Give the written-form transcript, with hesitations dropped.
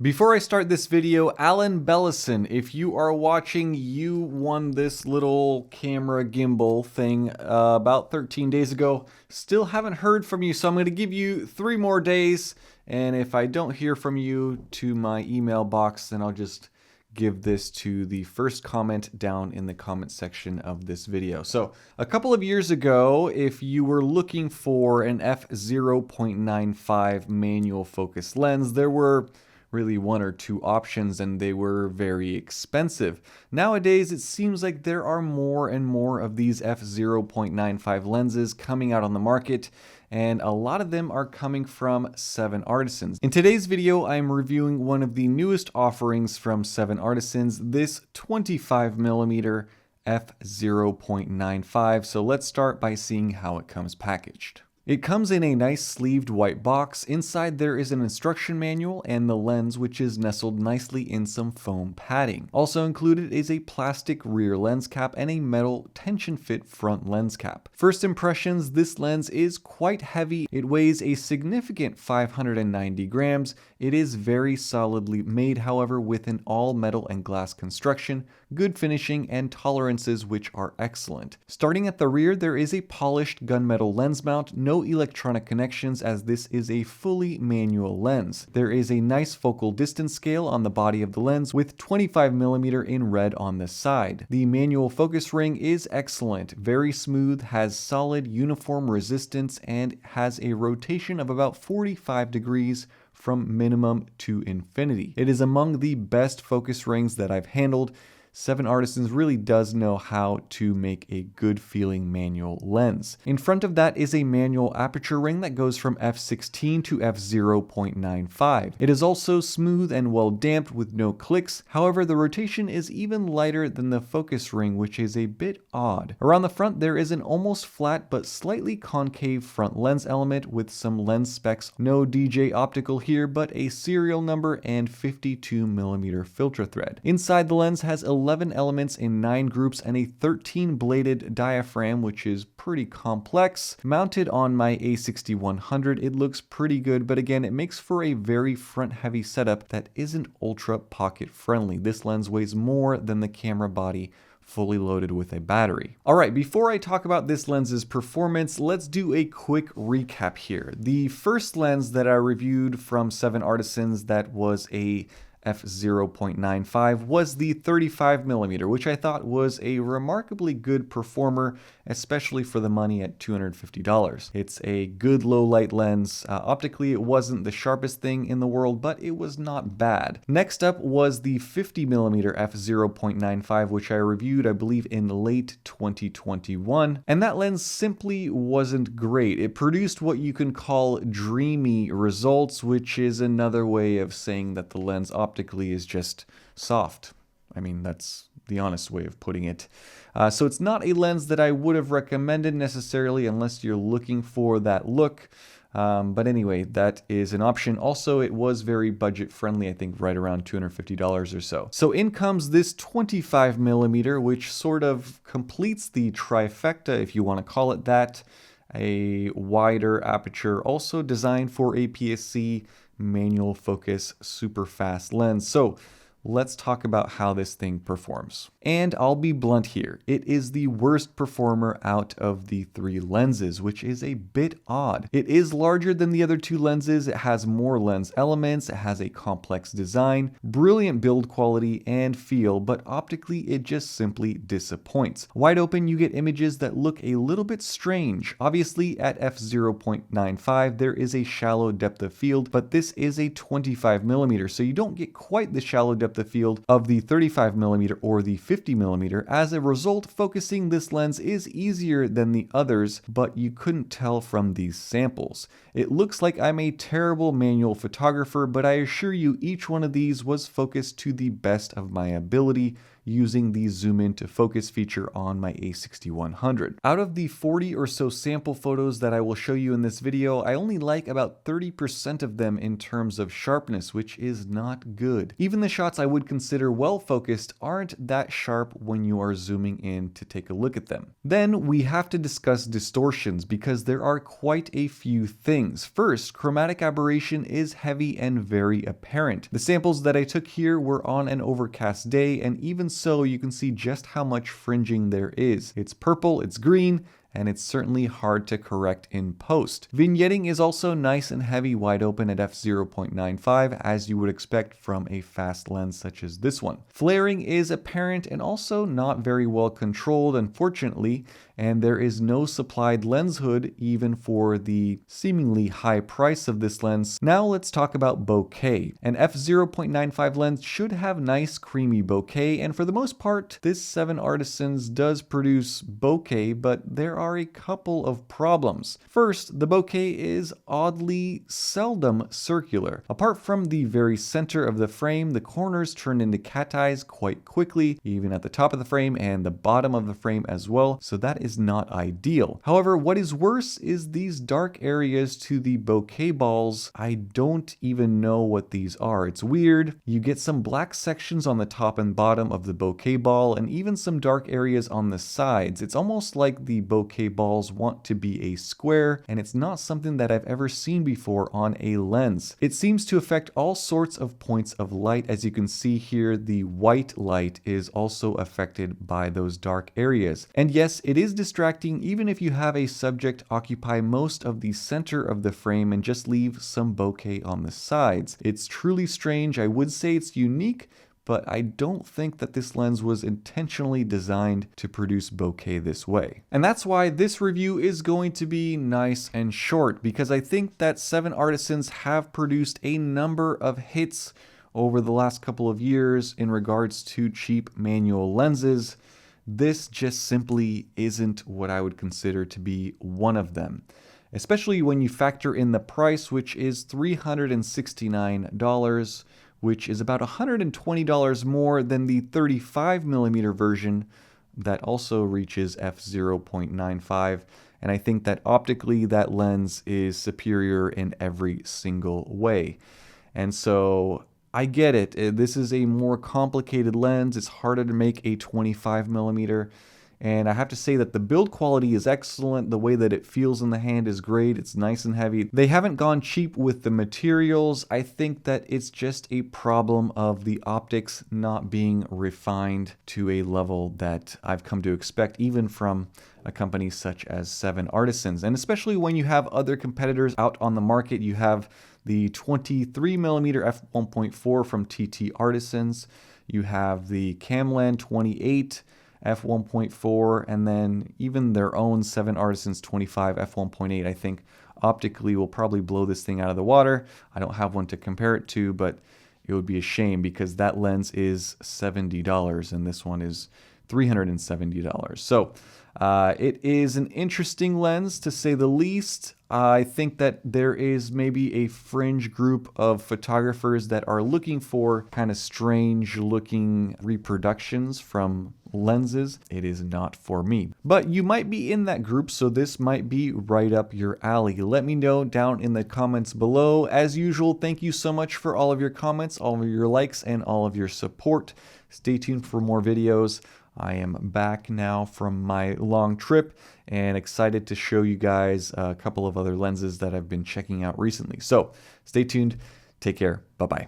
Before I start this video, Alan Bellison, if you are watching, you won this little camera gimbal thing about 13 days ago. Still haven't heard from you, so I'm going to give you 3 more days. And if I don't hear from you to my email box, then I'll just give this to the first comment down in the comment section of this video. So a couple of years ago, if you were looking for an f0.95 manual focus lens, there were really 1 or 2 options, and they were very expensive. Nowadays, it seems like there are more and more of these f0.95 lenses coming out on the market, and a lot of them are coming from 7artisans. In today's video, I'm reviewing one of the newest offerings from 7artisans, this 25mm f0.95. So let's start by seeing how it comes packaged. It comes in a nice sleeved white box. Inside there is an instruction manual and the lens, which is nestled nicely in some foam padding. Also included is a plastic rear lens cap and a metal tension fit front lens cap. First impressions, this lens is quite heavy. It weighs a significant 590 grams. It is very solidly made, however, with an all metal and glass construction, good finishing, and tolerances which are excellent. Starting at the rear, there is a polished gunmetal lens mount, no electronic connections as this is a fully manual lens. There is a nice focal distance scale on the body of the lens with 25mm in red on the side. The manual focus ring is excellent, very smooth, has solid uniform resistance, and has a rotation of about 45 degrees from minimum to infinity. It is among the best focus rings that I've handled. 7artisans really does know how to make a good feeling manual lens. In front of that is a manual aperture ring that goes from f16 to f0.95. It is also smooth and well damped with no clicks. However, the rotation is even lighter than the focus ring, which is a bit odd. Around the front there is an almost flat but slightly concave front lens element with some lens specs. No DJ optical here, but a serial number and 52mm filter thread. Inside the lens has 11 elements in 9 groups and a 13-bladed diaphragm, which is pretty complex. Mounted on my a6100, it looks pretty good, but again, it makes for a very front-heavy setup that isn't ultra pocket-friendly. This lens weighs more than the camera body fully loaded with a battery. Alright, before I talk about this lens's performance, let's do a quick recap here. The first lens that I reviewed from 7artisans that was a f0.95 was the 35mm, which I thought was a remarkably good performer, especially for the money at $250. It's a good low light lens. Optically, it wasn't the sharpest thing in the world, but it was not bad. Next up was the 50mm f0.95, which I reviewed, I believe, in late 2021, and that lens simply wasn't great. It produced what you can call dreamy results, which is another way of saying that the lens optically is just soft. I mean, that's the honest way of putting it. So it's not a lens that I would have recommended necessarily unless you're looking for that look. But anyway, that is an option. Also, it was very budget friendly, I think right around $250 or so. So in comes this 25mm, which sort of completes the trifecta, if you want to call it that. A wider aperture, also designed for APS-C, manual focus, super fast lens. So let's talk about how this thing performs. And I'll be blunt here, it is the worst performer out of the 3 lenses, which is a bit odd. It is larger than the other 2 lenses, it has more lens elements, it has a complex design, brilliant build quality and feel, but optically it just simply disappoints. Wide open, you get images that look a little bit strange. Obviously at f0.95 there is a shallow depth of field, but this is a 25mm, so you don't get quite the shallow depth of field of the 35mm or the 50mm. As a result, focusing this lens is easier than the others, but you couldn't tell from these samples. It looks like I'm a terrible manual photographer, but I assure you each one of these was focused to the best of my ability using the zoom in to focus feature on my a6100. Out of the 40 or so sample photos that I will show you in this video, I only like about 30% of them in terms of sharpness, which is not good. Even the shots I I would consider well focused aren't that sharp when you are zooming in to take a look at them. Then we have to discuss distortions because there are quite a few things. First, chromatic aberration is heavy and very apparent. The samples that I took here were on an overcast day, and even so you can see just how much fringing there is. It's purple, it's green, and it's certainly hard to correct in post. Vignetting is also nice and heavy wide open at f/0.95, as you would expect from a fast lens such as this one. Flaring is apparent and also not very well controlled, unfortunately, and there is no supplied lens hood even for the seemingly high price of this lens. Now let's talk about bokeh. An f/0.95 lens should have nice creamy bokeh, and for the most part this 7artisans does produce bokeh, but there are a couple of problems. First, the bokeh is oddly seldom circular. Apart from the very center of the frame, the corners turn into cat eyes quite quickly, even at the top of the frame and the bottom of the frame as well, so that is not ideal. However, what is worse is these dark areas to the bokeh balls. I don't even know what these are. It's weird. You get some black sections on the top and bottom of the bokeh ball and even some dark areas on the sides. It's almost like the bokeh balls want to be a square, and it's not something that I've ever seen before on a lens. It seems to affect all sorts of points of light. As you can see here, the white light is also affected by those dark areas. And yes, it is distracting even if you have a subject occupy most of the center of the frame and just leave some bokeh on the sides. It's truly strange. I would say it's unique, but I don't think that this lens was intentionally designed to produce bokeh this way. And that's why this review is going to be nice and short, because I think that 7artisans have produced a number of hits over the last couple of years in regards to cheap manual lenses. This just simply isn't what I would consider to be one of them, especially when you factor in the price, which is $369, which is about $120 more than the 35mm version that also reaches f/0.95. And I think that optically that lens is superior in every single way. And so I get it. This is a more complicated lens. It's harder to make a 25mm. And I have to say that the build quality is excellent. The way that it feels in the hand is great. It's nice and heavy. They haven't gone cheap with the materials. I think that it's just a problem of the optics not being refined to a level that I've come to expect even from a company such as 7artisans. And especially when you have other competitors out on the market. You have the 23mm f1.4 from TT Artisans. You have the Camlan 28 f1.4, and then even their own 7artisans 25 f1.8. I think optically will probably blow this thing out of the water. I don't have one to compare it to, but it would be a shame because that lens is $70 and this one is $370. So it is an interesting lens to say the least. I think that there is maybe a fringe group of photographers that are looking for kind of strange looking reproductions from lenses. It is not for me, but you might be in that group, so this might be right up your alley. Let me know down in the comments below. As usual, thank you so much for all of your comments, all of your likes, and all of your support. Stay tuned for more videos. I am back now from my long trip and excited to show you guys a couple of other lenses that I've been checking out recently. So stay tuned. Take care. Bye-bye.